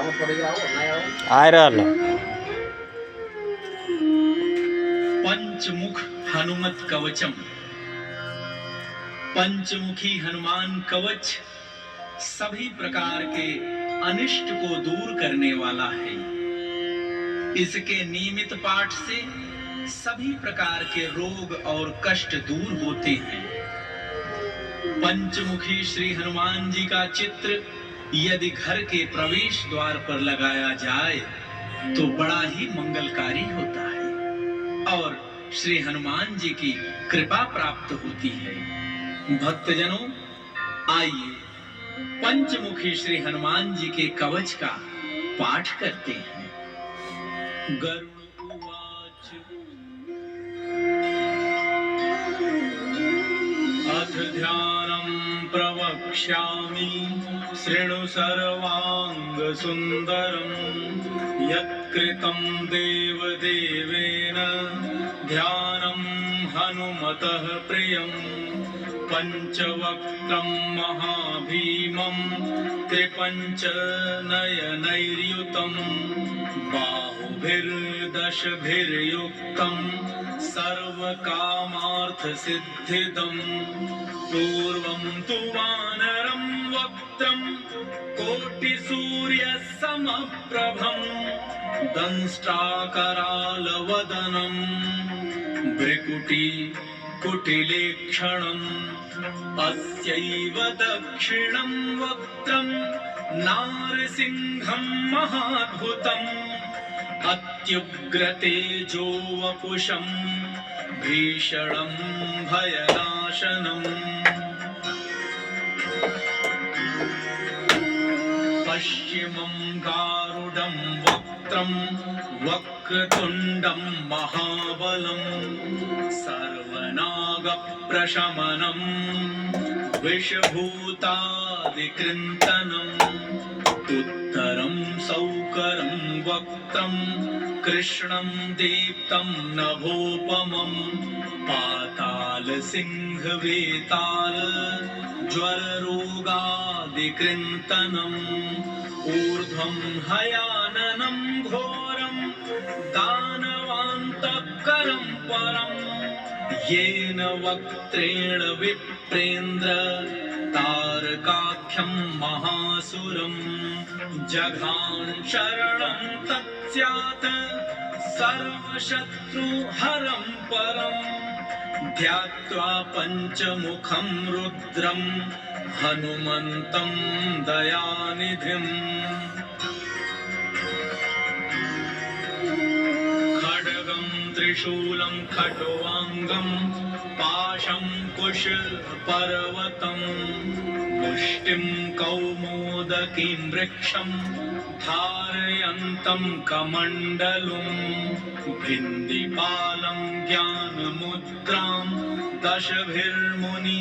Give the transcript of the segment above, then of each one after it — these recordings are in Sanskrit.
आ रहल पंचमुख हनुमत कवचम। पंचमुखी हनुमान कवच सभी प्रकार के अनिष्ट को दूर करने वाला है। इसके नियमित पाठ से सभी प्रकार के रोग और कष्ट दूर होते हैं। पंचमुखी श्री हनुमान जी का चित्र यदि घर के प्रवेश द्वार पर लगाया जाए तो बड़ा ही मंगलकारी होता है और श्री हनुमान जी की कृपा प्राप्त होती है। भक्तजनों, आइए पंचमुखी श्री हनुमान जी के कवच का पाठ करते हैं। गरुड़ उवाच अथ ध्यानं प्रवक्ष्यामि शृणु सर्वांग सुंदरम यत्कृतं देवदेवेन ध्यानं हनुमतः प्रियं पंचवक्त्रं महाभीमं त्रिपंच नयनैर्युतं बाहुभिर्दशभिर्युक्तं सर्वकामार्थसिद्धिदं पूर्वं तु वानरं वक्त्रं कोटिसूर्यसमप्रभं दंष्ट्राकरालवदनं भ्रिकुटी कुटिलेक्षणम् अस्यैव दक्षिणं वक्त्रं नारसिंहं महाद्भुतम् अत्युग्रतेजो वपुषं भीषणं भयनाशनम् पश्चिमं गारुडं वक्त्रं वक्रतुण्डं महाबलं सर्वनागप्रशमनं विषभूतादिकृन्तनम् उत्तरं सौकरं वक्त्रं कृष्णं दीप्तं नभोपमं पातालसिंहवेताल ज्वररोगादिकृन्तनम् ऊर्ध्वं हयाननं घोरं दानवान्तकरं परं येन वक्त्रेण विप्रेन्द्र तारकाख्यं महासुरं जघान शरणं तत्स्यात् सर्वशत्रुहरं परं ध्यात्वा पंचमुखं रुद्रं हनुमन्तं दयानिधिम् खड्गं त्रिशूलं खट्वाङ्गं पाशं कुशपर्वतं मुष्टिं कौमोदकीं वृक्षं धारयन्तं कमण्डलुं भिन्दिपालं ज्ञानमुद्रां दशभिर्मुनि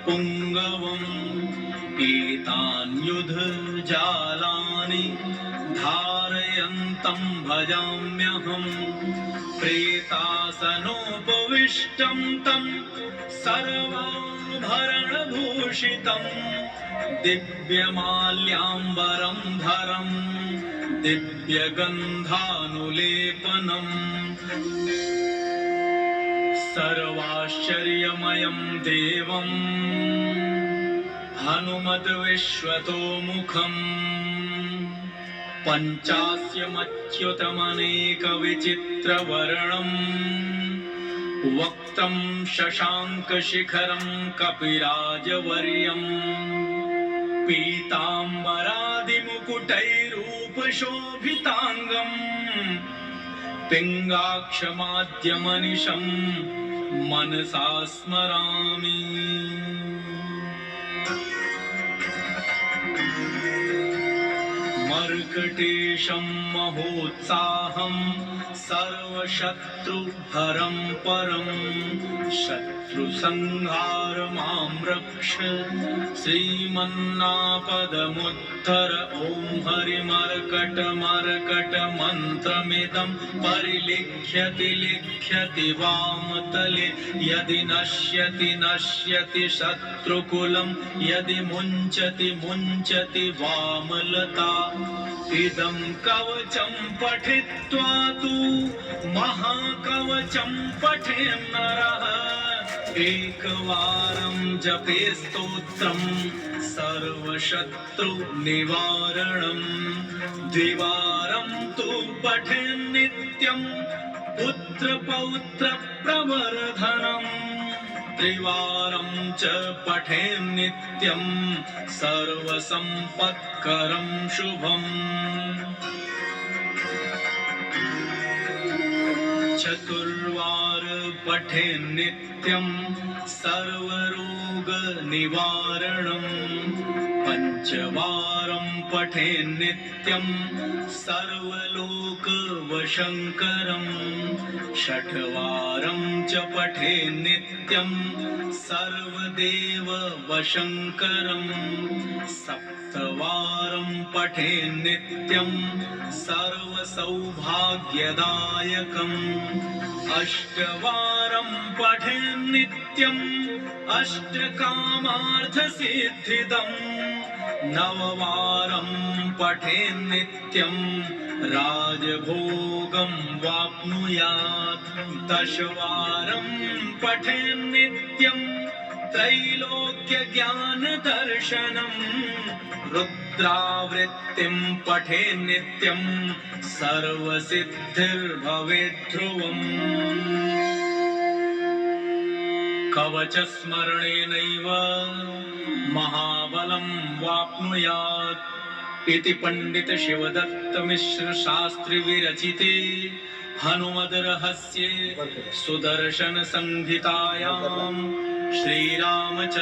पुङ्गवम् एतान्युधजालानि धारयन्तं भजाम्यहम् प्रेतासनोपविष्टं तं सर्वाभरणभूषितं दिव्यमाल्याम्बरं धरं दिव्यगन्धानुलेपनम् सर्वाश्चर्यमयं देवं हनुमद्विश्वतोमुखम् पञ्चास्यमच्युतमनेकविचित्रवर्णम् वक्त्रं शशाङ्कशिखरं कपिराजवर्यम् पीताम्बरादिमुकुटैरूपशोभिताङ्गम् पिङ्गाक्षमाद्यमनिशं मनसा स्मरामि। मर्कटेशं महोत्साहं सर्वशत्रुहरं परं शत्रुं शत्रुसंहार मां रक्ष श्रीमन्नापदमुत्तर ॐ हरिमर्कट मन्त्रमिदं परिलिख्यति लिख्यति वामतले यदि नश्यति शत्रुकुलं यदि मुञ्चति वामलता इदं कवचं पठित्वा तु महाकवचं पठेन्नरः एकवारं जपे स्तोत्रं सर्वशत्रुनिवारणं द्विवारं तु पठेन्नित्यं पुत्रपौत्रप्रवर्धनम् त्रिवारं च पठेन्नित्यं सर्वसम्पत्करं शुभम् चतुर्वार पठेन्नित्यं सर्वरोगनिवारणं पञ्चवारं पठेन्नित्यं सर्वलोकवशङ्करं षट्वारं च पठेन्नित्यं सर्वदेववशङ्करं सप्तवारं पठेन्नित्यं सर्वसौभाग्यदायकम् अष्टवारं पठेन्नित्यम् अष्टकामार्थसिद्धिदम् नववारं पठेन्नित्यं राजभोगं वाप्नुयात् दशवारं पठेन्नित्यं त्रैलोक्यज्ञानदर्शनं रुद्रावृत्तिं पठेन्नित्यं सर्वसिद्धिर्भवेत् ध्रुवम् कवचस्मरणेनैव महाबलं वाप्नुयात् इति पंडित शिवदत्त मिश्र शास्त्री विरचिते हनुमद्रहस्ये सुदर्शन संहितायां श्रीरामचन्द्र